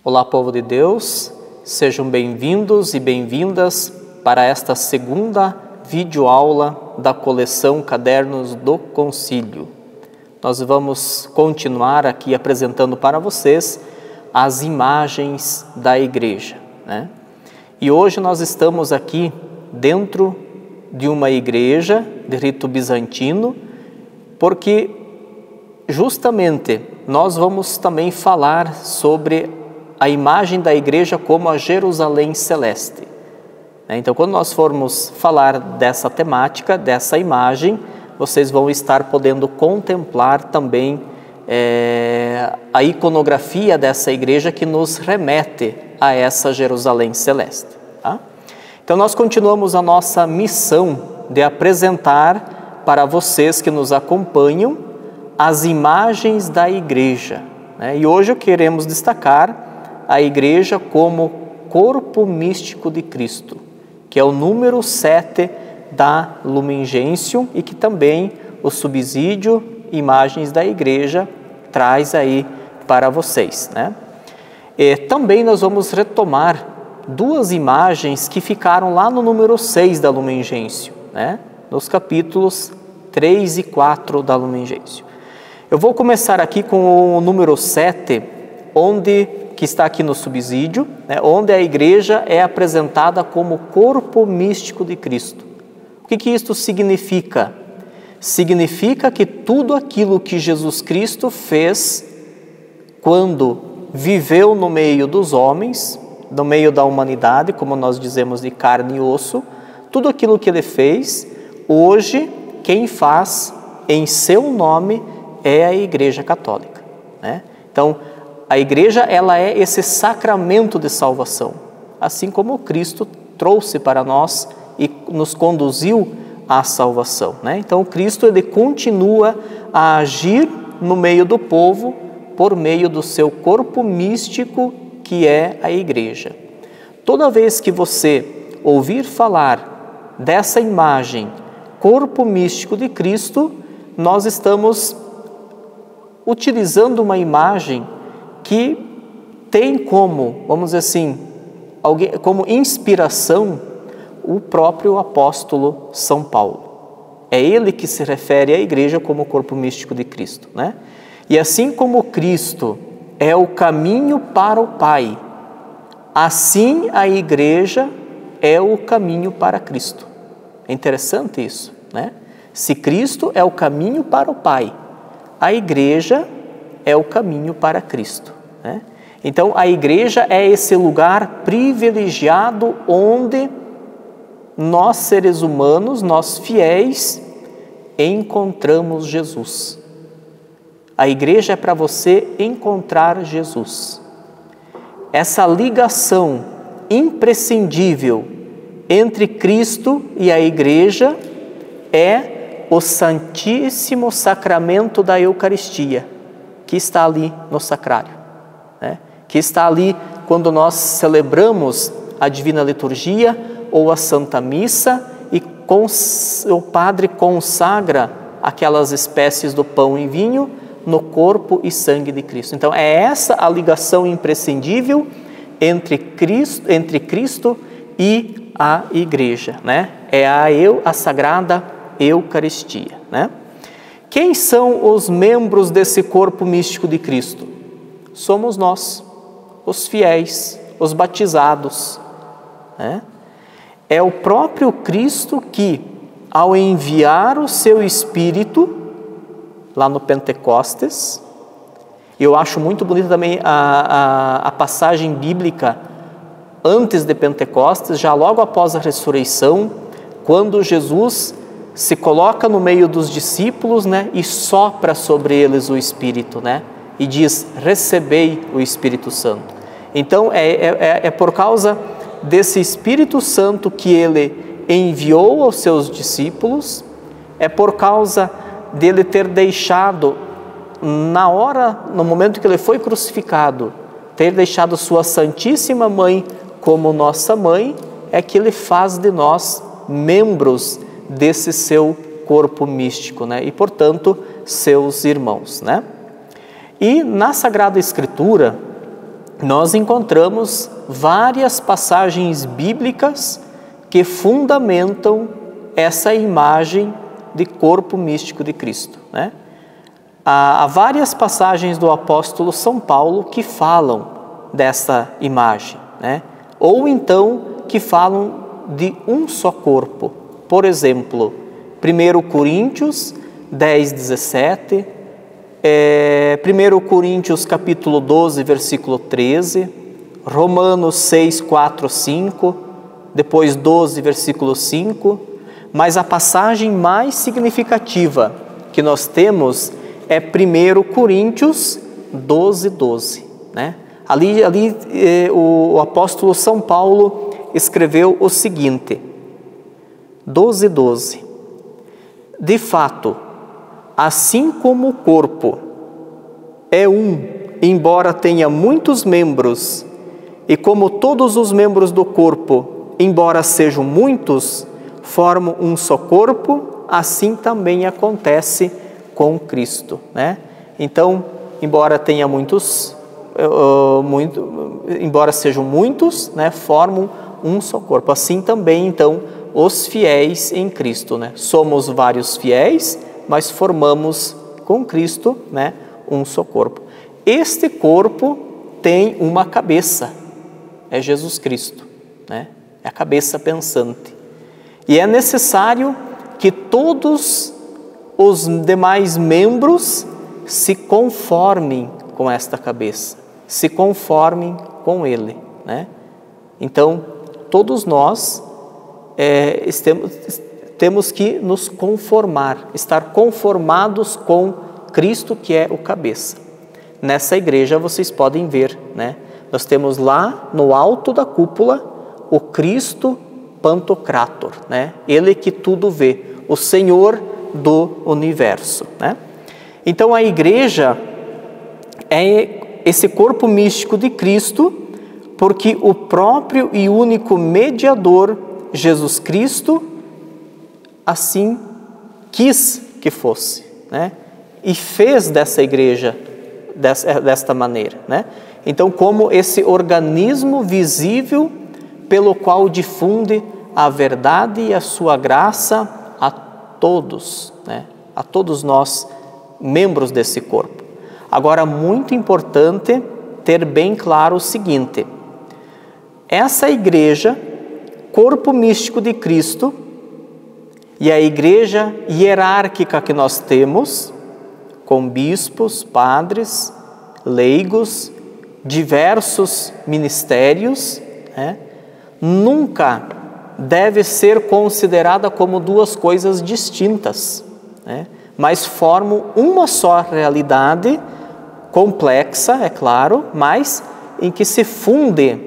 Olá, povo de Deus, sejam bem-vindos e bem-vindas para esta segunda videoaula da coleção Cadernos do Concílio. Nós vamos continuar aqui apresentando para vocês as imagens da igreja, né? E hoje nós estamos aqui dentro de uma igreja de rito bizantino, porque justamente nós vamos também falar sobre a imagem da igreja como a Jerusalém Celeste. Então, quando nós formos falar dessa temática, dessa imagem, vocês vão estar podendo contemplar também a iconografia dessa igreja que nos remete a essa Jerusalém Celeste. Tá? Então, nós continuamos a nossa missão de apresentar para vocês que nos acompanham as imagens da igreja, né? E hoje queremos destacar a igreja como corpo místico de Cristo, que é o número 7 da Lumen Gentium e que também o subsídio Imagens da Igreja traz aí para vocês, né? E também nós vamos retomar duas imagens que ficaram lá no número 6 da Lumen Gentium, né? Nos capítulos 3 e 4 da Lumen Gentium. Eu vou começar aqui com o número 7, que está aqui no subsídio, né, onde a igreja é apresentada como corpo místico de Cristo. O que isto significa? Significa que tudo aquilo que Jesus Cristo fez quando viveu no meio dos homens, no meio da humanidade, como nós dizemos, de carne e osso, tudo aquilo que ele fez, hoje quem faz em seu nome é a Igreja Católica, né? Então, a igreja, ela é esse sacramento de salvação, assim como Cristo trouxe para nós e nos conduziu à salvação, né? Então, Cristo, ele continua a agir no meio do povo por meio do seu corpo místico, que é a igreja. Toda vez que você ouvir falar dessa imagem, corpo místico de Cristo, nós estamos utilizando uma imagem que tem como, vamos dizer assim, como inspiração o próprio apóstolo São Paulo. É ele que se refere à igreja como corpo místico de Cristo, né? E assim como Cristo é o caminho para o Pai, assim a igreja é o caminho para Cristo. É interessante isso, né? Se Cristo é o caminho para o Pai, a igreja é o caminho para Cristo, né? Então, a igreja é esse lugar privilegiado onde nós, seres humanos, nós fiéis, encontramos Jesus. A igreja é para você encontrar Jesus. Essa ligação imprescindível entre Cristo e a igreja é o Santíssimo Sacramento da Eucaristia, que está ali no sacrário, né? Que está ali quando nós celebramos a Divina Liturgia ou a Santa Missa e o Padre consagra aquelas espécies do pão e vinho no corpo e sangue de Cristo. Então, é essa a ligação imprescindível entre Cristo e a Igreja, né? É a Sagrada Eucaristia, né? Quem são os membros desse corpo místico de Cristo? Somos nós, os fiéis, os batizados, né? É o próprio Cristo que, ao enviar o seu Espírito, lá no Pentecostes, eu acho muito bonita também a passagem bíblica antes de Pentecostes, já logo após a ressurreição, quando Jesus se coloca no meio dos discípulos, né, e sopra sobre eles o Espírito, né, e diz: recebei o Espírito Santo. Então, é por causa desse Espírito Santo que ele enviou aos seus discípulos, é por causa dele ter deixado, no momento que ele foi crucificado, ter deixado sua Santíssima Mãe como nossa mãe, é que ele faz de nós membros desse seu corpo místico, né? E, portanto, seus irmãos, né? E na Sagrada Escritura, nós encontramos várias passagens bíblicas que fundamentam essa imagem de corpo místico de Cristo, né? Há várias passagens do apóstolo São Paulo que falam dessa imagem, né? Ou então que falam de um só corpo. Por exemplo, 1 Coríntios 10, 17, 1 Coríntios capítulo 12, versículo 13, Romanos 6, 4, 5, depois 12, versículo 5, mas a passagem mais significativa que nós temos é 1 Coríntios 12, 12, né? Ali o apóstolo São Paulo escreveu o seguinte, 12, 12, de fato, assim como o corpo é um, embora tenha muitos membros, e como todos os membros do corpo, embora sejam muitos, formam um só corpo, assim também acontece com Cristo, né? Então, embora tenha embora sejam muitos, né, formam um só corpo. Assim também, então, os fiéis em Cristo, né? Somos vários fiéis, mas formamos com Cristo, né, um só corpo. Este corpo tem uma cabeça, é Jesus Cristo, né? É a cabeça pensante. E é necessário que todos os demais membros se conformem com esta cabeça, se conformem com Ele, né? Então, todos nós temos que nos conformar, estar conformados com Cristo, que é o cabeça. Nessa igreja vocês podem ver, né? Nós temos lá no alto da cúpula o Cristo Pantocrator, né? Ele que tudo vê, o Senhor do universo, né? Então a igreja é esse corpo místico de Cristo, porque o próprio e único mediador, Jesus Cristo, assim quis que fosse, né? E fez dessa igreja desta maneira, né? Então, como esse organismo visível pelo qual difunde a verdade e a sua graça a todos, né? A todos nós, membros desse corpo. Agora, muito importante ter bem claro o seguinte: essa igreja, corpo místico de Cristo, e a igreja hierárquica que nós temos, com bispos, padres, leigos, diversos ministérios, né, nunca deve ser considerada como duas coisas distintas, né, mas formam uma só realidade, complexa, é claro, mas em que se funde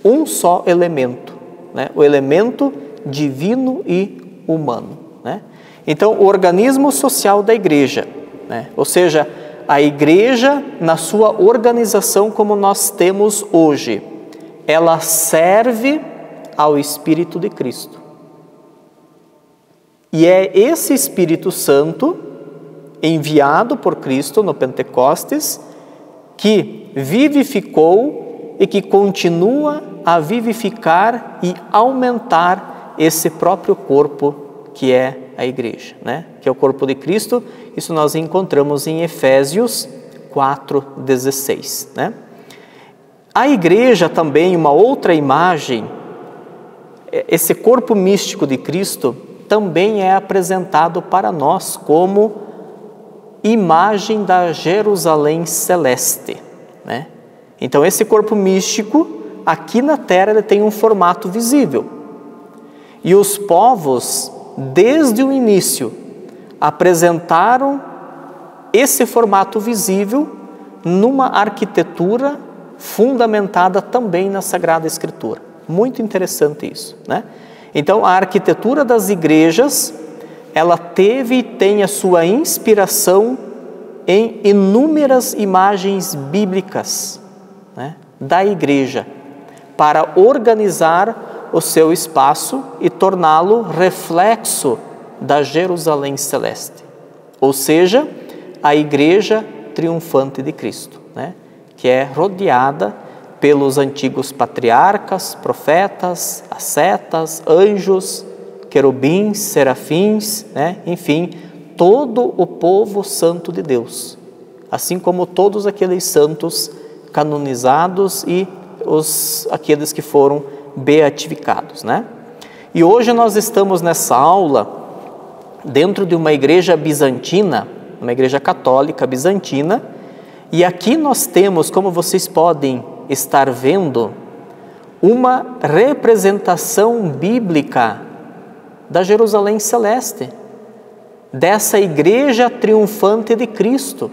um só elemento, né, o elemento divino e humano, né? Então, o organismo social da igreja, né, ou seja, a igreja na sua organização como nós temos hoje, ela serve ao Espírito de Cristo. E é esse Espírito Santo, enviado por Cristo no Pentecostes, que vivificou e que continua a vivificar e aumentar esse próprio corpo que é a igreja, né? Que é o corpo de Cristo. Isso nós encontramos em Efésios 4,16, né? A igreja também, uma outra imagem, esse corpo místico de Cristo também é apresentado para nós como imagem da Jerusalém celeste, né? Então esse corpo místico aqui na terra ele tem um formato visível. E os povos, desde o início, apresentaram esse formato visível numa arquitetura fundamentada também na Sagrada Escritura. Muito interessante isso, né? Então, a arquitetura das igrejas, ela teve e tem a sua inspiração em inúmeras imagens bíblicas, né, da igreja, para organizar o seu espaço e torná-lo reflexo da Jerusalém celeste, ou seja, a igreja triunfante de Cristo, né? que é rodeada pelos antigos patriarcas, profetas, ascetas, anjos, querubins, serafins, né? Enfim, todo o povo santo de Deus, assim como todos aqueles santos canonizados e aqueles que foram beatificados, né? E hoje nós estamos nessa aula dentro de uma igreja bizantina, uma igreja católica bizantina, e aqui nós temos, como vocês podem estar vendo, uma representação bíblica da Jerusalém Celeste, dessa igreja triunfante de Cristo.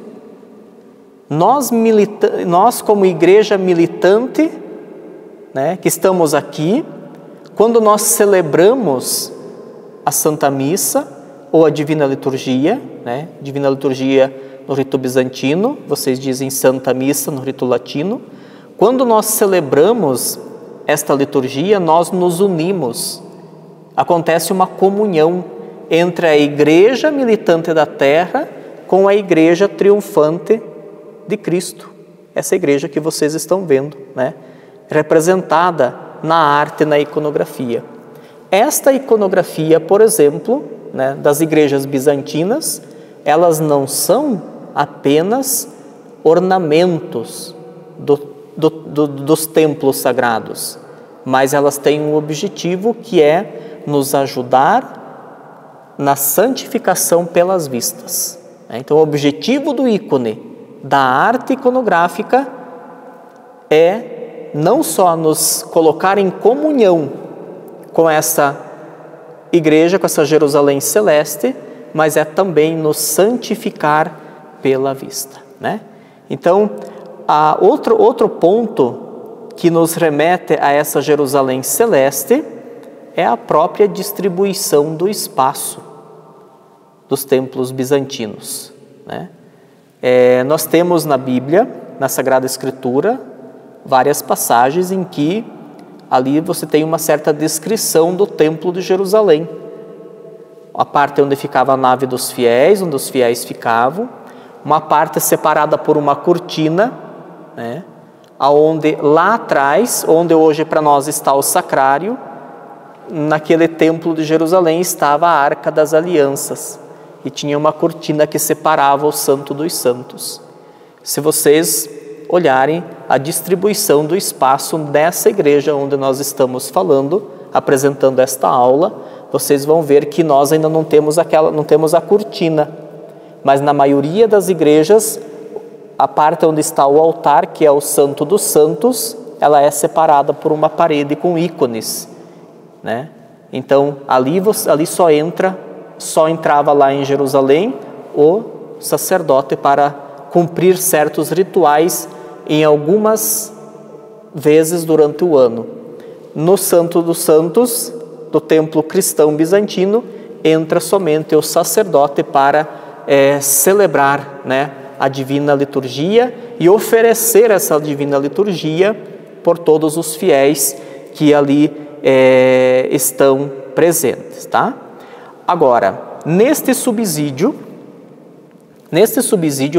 Nós como igreja militante, né, que estamos aqui, quando nós celebramos a Santa Missa ou a Divina Liturgia, né, Divina Liturgia no rito bizantino, vocês dizem Santa Missa no rito latino. Quando nós celebramos esta liturgia, nós nos unimos. Acontece uma comunhão entre a igreja militante da terra com a igreja triunfante de Cristo. Essa igreja que vocês estão vendo, né? Representada na arte, na iconografia. Esta iconografia, por exemplo, né, das igrejas bizantinas, elas não são apenas ornamentos dos templos sagrados, mas elas têm um objetivo que é nos ajudar na santificação pelas vistas. Então, o objetivo do ícone, da arte iconográfica, é não só nos colocar em comunhão com essa igreja, com essa Jerusalém Celeste, mas é também nos santificar pela vista, né? Então, outro ponto que nos remete a essa Jerusalém Celeste é a própria distribuição do espaço dos templos bizantinos, né? Nós temos na Bíblia, na Sagrada Escritura, várias passagens em que ali você tem uma certa descrição do Templo de Jerusalém. A parte onde ficava a nave dos fiéis, onde os fiéis ficavam, uma parte separada por uma cortina, né? Aonde lá atrás, onde hoje para nós está o sacrário, naquele Templo de Jerusalém estava a Arca das Alianças e tinha uma cortina que separava o Santo dos Santos. Se vocês olharem a distribuição do espaço dessa igreja onde nós estamos falando, apresentando esta aula, vocês vão ver que nós ainda não temos a cortina, mas na maioria das igrejas, a parte onde está o altar, que é o Santo dos Santos, ela é separada por uma parede com ícones, né? Então, ali só entrava lá em Jerusalém o sacerdote para cumprir certos rituais em algumas vezes durante o ano. No Santo dos Santos, do templo cristão bizantino, entra somente o sacerdote para celebrar, né, a Divina Liturgia e oferecer essa Divina Liturgia por todos os fiéis que ali estão presentes, tá? Agora, neste subsídio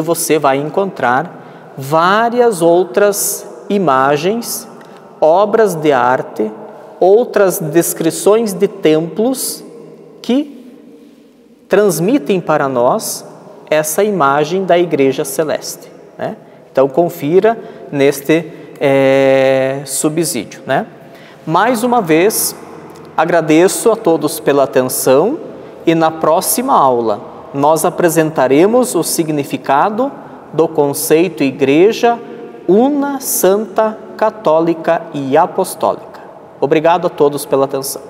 você vai encontrar várias outras imagens, obras de arte, outras descrições de templos que transmitem para nós essa imagem da Igreja Celeste, né? Então, confira neste subsídio, né? Mais uma vez, agradeço a todos pela atenção e na próxima aula nós apresentaremos o significado do conceito Igreja Una, Santa, Católica e Apostólica. Obrigado a todos pela atenção.